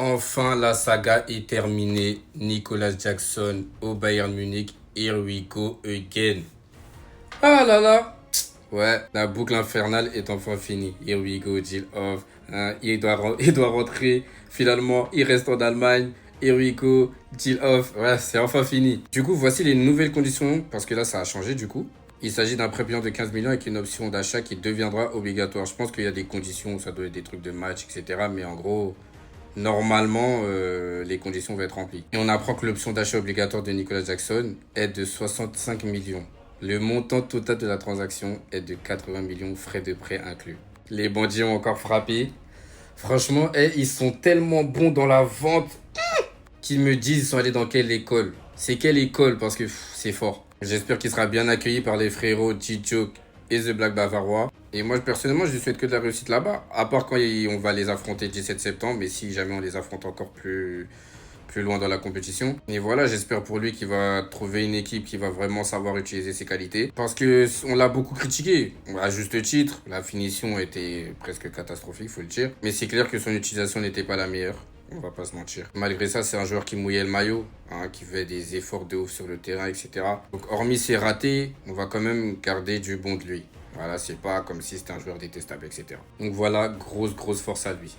Enfin, la saga est terminée. Nicolas Jackson au Bayern Munich. Here we go again. Ah là là. Ouais, la boucle infernale est enfin finie. Here we go, Jill off. Hein, il doit rentrer. Finalement, il reste en Allemagne. Here we go, Jill off. Ouais, c'est enfin fini. Du coup, voici les nouvelles conditions. Parce que là, ça a changé du coup. Il s'agit d'un prêt payant de 15 millions avec une option d'achat qui deviendra obligatoire. Je pense qu'il y a des conditions, ça doit être des trucs de match, etc. Mais en gros, normalement, les conditions vont être remplies. Et on apprend que l'option d'achat obligatoire de Nicolas Jackson est de 65 millions. Le montant total de la transaction est de 80 millions, frais de prêt inclus. Les bandits ont encore frappé. Franchement, ils sont tellement bons dans la vente qu'ils me disent ils sont allés dans quelle école. C'est quelle école parce que c'est fort. J'espère qu'il sera bien accueilli par les frérots T-Joke et The Black Bavarois. Et moi, personnellement, je lui souhaite que de la réussite là-bas. À part quand on va les affronter le 17 septembre. Mais si jamais on les affronte encore plus loin dans la compétition. Et voilà, j'espère pour lui qu'il va trouver une équipe qui va vraiment savoir utiliser ses qualités. Parce que on l'a beaucoup critiqué, à juste titre. La finition était presque catastrophique, faut le dire. Mais c'est clair que son utilisation n'était pas la meilleure. On va pas se mentir. Malgré ça, c'est un joueur qui mouillait le maillot, hein, qui fait des efforts de ouf sur le terrain, etc. Donc, hormis ses ratés, on va quand même garder du bon de lui. Voilà, c'est pas comme si c'était un joueur détestable, etc. Donc voilà, grosse force à lui.